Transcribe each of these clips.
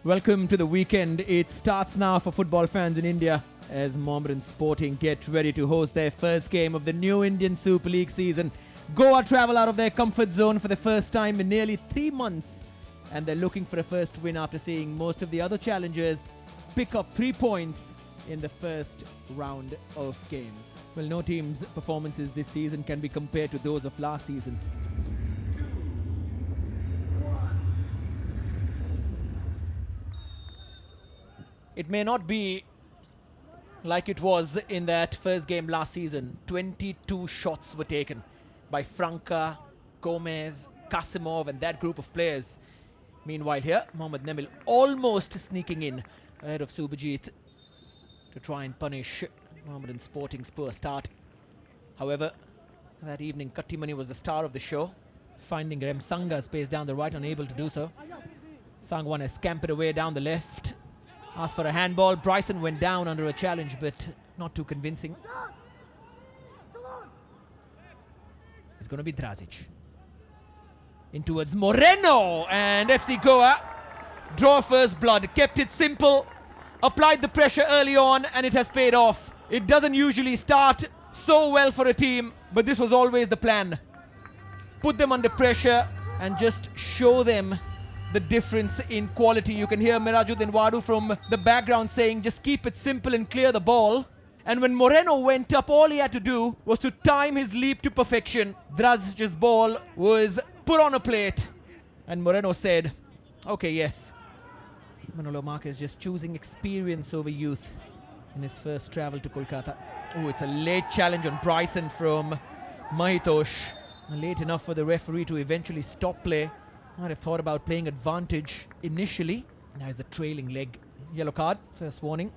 Welcome to the weekend. It starts now for football fans in India as Mohammedan Sporting get ready to host their first game of the new Indian Super League season. Goa travel out of their comfort zone for the first time in nearly 3 months, and they're looking for a first win after seeing most of the other challengers pick up 3 points in the first round of games. Well, no team's performances this season can be compared to those of last season. It may not be like it was in that first game last season. 22 shots were taken by Franca, Gomez, Kasimov and that group of players. Meanwhile here, Mohammad Nemil almost sneaking in ahead of Subhajit to try and punish Mohammedan Sporting's poor start. However, that evening Kattimani was the star of the show, finding Remsanga space down the right, unable to do so. Sangwan has scampered away down the left. Asked for a handball. Bryson went down under a challenge, but not too convincing. It's going to be Drazic. In towards Moreno, and FC Goa draw first blood. Kept it simple. Applied the pressure early on, and it has paid off. It doesn't usually start so well for a team, but this was always the plan. Put them under pressure and just show them the difference in quality. You can hear Mirajuddin Wadu from the background saying just keep it simple and clear the ball. And when Moreno went up, all he had to do was to time his leap to perfection. Drazic's ball was put on a plate and Moreno said, okay, yes. Manolo Marquez just choosing experience over youth in his first travel to Kolkata. Oh, it's a late challenge on Bryson from Mahitosh. Late enough for the referee to eventually stop play. Might have thought about playing advantage initially. Now is the trailing leg. Yellow card, first warning.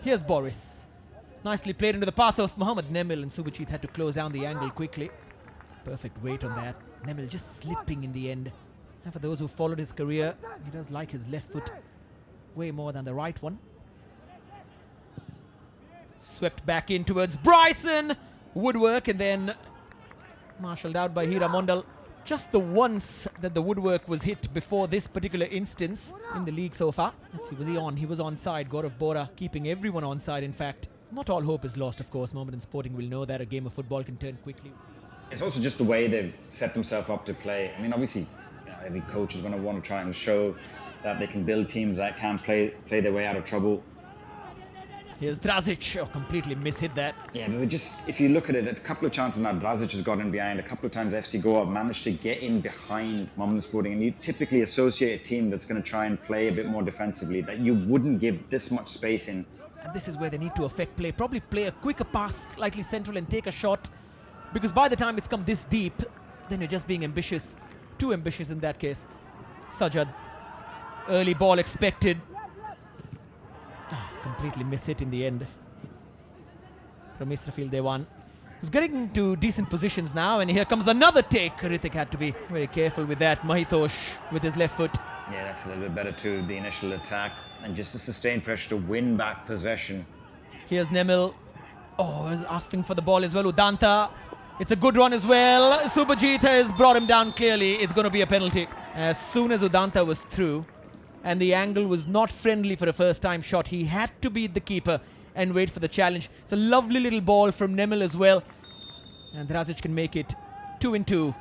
Here's Boris. Nicely played into the path of Mohammad Nemil, and Subhajit had to close down the angle quickly. Perfect weight on that. Nemil just slipping in the end. And for those who followed his career, he does like his left foot way more than the right one. Swept back in towards Bryson. Woodwork and then marshalled out by Hira Mondal. Just the once that the woodwork was hit before this particular instance in the league so far. Let's see, was he on? He was onside. Gaurav Bora keeping everyone onside, in fact. Not all hope is lost, of course. Mohammedan Sporting will know that a game of football can turn quickly. It's also just the way they've set themselves up to play. I mean, obviously, every coach is going to want to try and show that they can build teams that can play their way out of trouble. Here's Drazic. Oh, completely mishit that. Yeah, but just, if you look at it, a couple of chances now Drazic has got in behind. A couple of times FC Goa have managed to get in behind Mohammedan Sporting. And you typically associate a team that's going to try and play a bit more defensively, that you wouldn't give this much space in. And this is where they need to affect play. Probably play a quicker pass, slightly central, and take a shot. Because by the time it's come this deep, then you're just being ambitious. Too ambitious in that case. Sajad. Early ball expected. Completely miss it in the end. From Israfil Dewan. He's getting into decent positions now, and here comes another take. Ritik had to be very careful with that. Mahitosh with his left foot. Yeah, that's a little bit better too, the initial attack. And just to sustain pressure to win back possession. Here's Nemil. Oh, he's asking for the ball as well. Udanta. It's a good run as well. Subhajit has brought him down clearly. It's going to be a penalty. As soon as Udanta was through, and the angle was not friendly for a first-time shot, he had to beat the keeper and wait for the challenge. It's a lovely little ball from Nemil as well. And Drazic can make it 2-2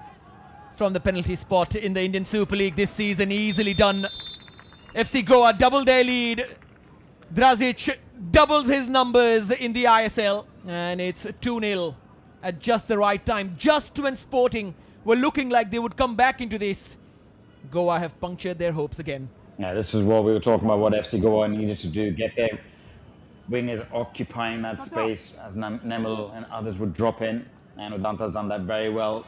from the penalty spot in the Indian Super League this season. Easily done. FC Goa double their lead. Drazic doubles his numbers in the ISL. And it's 2-0 at just the right time. Just when Sporting were looking like they would come back into this, Goa have punctured their hopes again. Yeah, this is what we were talking about, what FC Goa needed to do. Get their wingers occupying that space as Nemil and others would drop in. And Udanta's done that very well.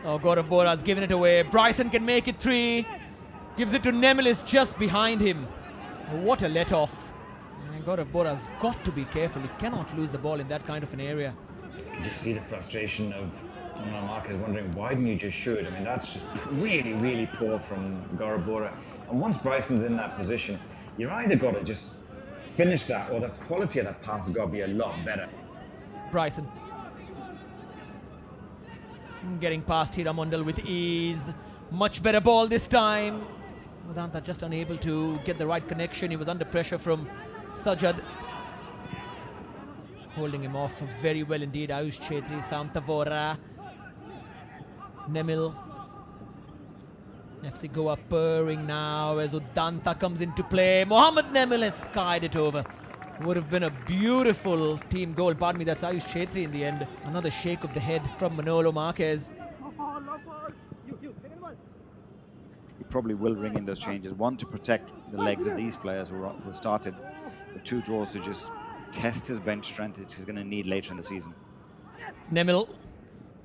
Oh, Gaurav Bora's given it away. Bryson can make it 3. Gives it to Nemil, is just behind him. What a let-off. And Gaurav Bora's got to be careful. He cannot lose the ball in that kind of an area. You can just see the frustration of Marquez wondering, why didn't you just shoot? I mean, that's just really, really poor from Gaurav Bora. And once Bryson's in that position, you've either got to just finish that, or the quality of that pass has got to be a lot better. Bryson. Getting past Hira Mondal with ease. Much better ball this time. Udanta just unable to get the right connection. He was under pressure from Sajad. Holding him off very well indeed. Ayush Chhetri's found Tavora. Nemil. FC Goa purring now as Udanta comes into play. Mohammed Nemil has skied it over. Would have been a beautiful team goal. Pardon me, that's Ayush Chhetri in the end. Another shake of the head from Manolo Marquez. He probably will ring in those changes. One, to protect the legs of these players who started. But two, to also just test his bench strength, which he's going to need later in the season. Nemil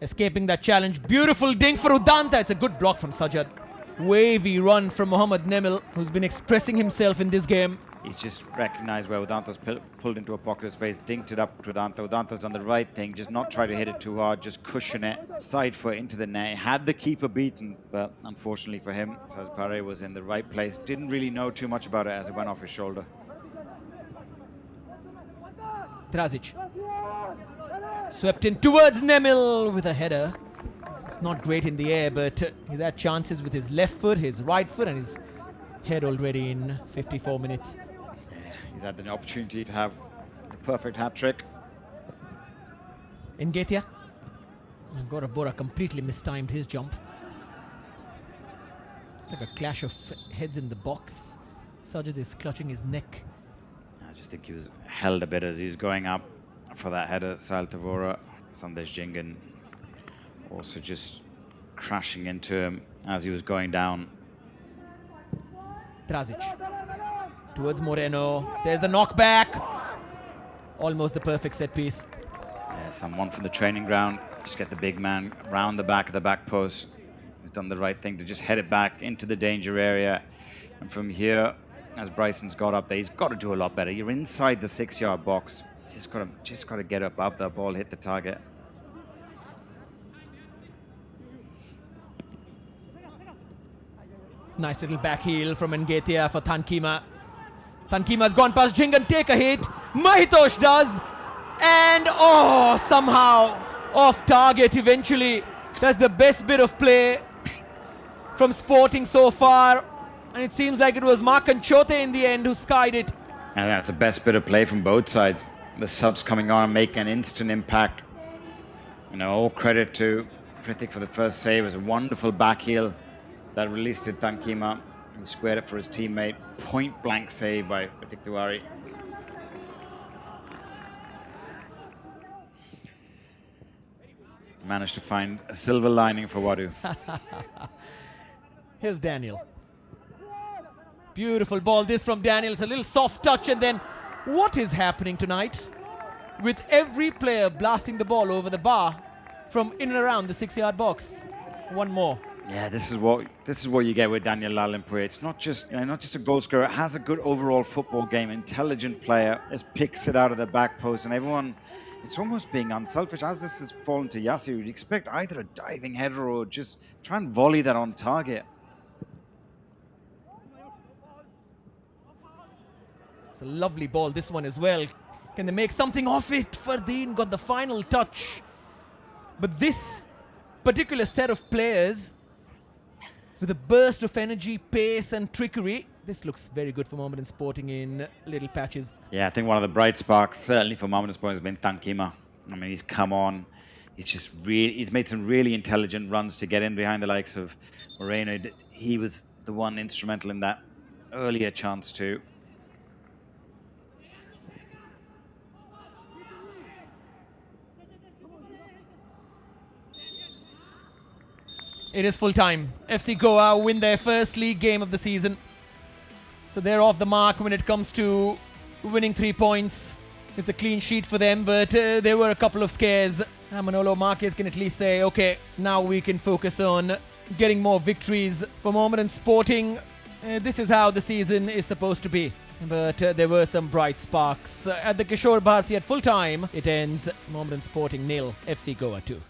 escaping that challenge. Beautiful dink for Udanta. It's a good block from Sajad. Wavy run from Mohammed Nemil, who's been expressing himself in this game. He's just recognised where Udanta's pulled into a pocket of space, dinked it up to Udanta. Udanta's done the right thing, just not try to hit it too hard, just cushion it, side foot into the net. Had the keeper beaten, but unfortunately for him, Sazpare was in the right place. Didn't really know too much about it as it went off his shoulder. Drazic swept in towards Nemil with a header. It's not great in the air, but he's had chances with his left foot, his right foot, and his head already in 54 minutes. He's had the opportunity to have the perfect hat-trick. Ngatia. And Gorabora completely mistimed his jump. It's like a clash of heads in the box. Sajid is clutching his neck. I just think he was held a bit as he was going up for that header. Sal Tavora, Sandesh Jingan also just crashing into him as he was going down. Drazic towards Moreno. There's the knockback. Almost the perfect set piece. Yeah, someone from the training ground. Just get the big man round the back of the back post. He's done the right thing to just head it back into the danger area. And from here, as Bryson's got up there, he's got to do a lot better. You're inside the 6-yard box. He's just got to get above that ball, hit the target. Nice little back heel from Ngatia for Thankima. Thankima's gone past Jingan, take a hit. Mahitosh does. And somehow off target eventually. That's the best bit of play from Sporting so far. And it seems like it was Markan Chote in the end who skied it. And that's the best bit of play from both sides. The subs coming on, making an instant impact. You know, all credit to Prithik for the first save. It was a wonderful back heel that released it, Thankima, and squared it for his teammate. Point blank save by Prithik Tiwari. Managed to find a silver lining for Wadu. Here's Daniel. Beautiful ball, this from Daniel. It's a little soft touch, and then what is happening tonight with every player blasting the ball over the bar from in and around the 6-yard box? One more. Yeah, this is what you get with Daniel Lalimpur. It's not just a goal scorer. It has a good overall football game, intelligent player. Just picks it out of the back post, and everyone, it's almost being unselfish. As this has fallen to Yassi, you'd expect either a diving header or just try and volley that on target. It's a lovely ball, this one as well. Can they make something of it? Fardeen got the final touch. But this particular set of players, with a burst of energy, pace and trickery, this looks very good for Mohammedan Sporting in little patches. Yeah, I think one of the bright sparks, certainly for Mohammedan Sporting, has been Thankima. I mean, he's come on. He's made some really intelligent runs to get in behind the likes of Moreno. He was the one instrumental in that earlier chance too. It is full time. FC Goa win their first league game of the season. So they're off the mark when it comes to winning 3 points. It's a clean sheet for them, but there were a couple of scares. Manolo Marquez can at least say, okay, now we can focus on getting more victories for Mohammedan Sporting. This is how the season is supposed to be. But there were some bright sparks. At the Kishore Bharti at full time, it ends Mohammedan Sporting 0, FC Goa 2.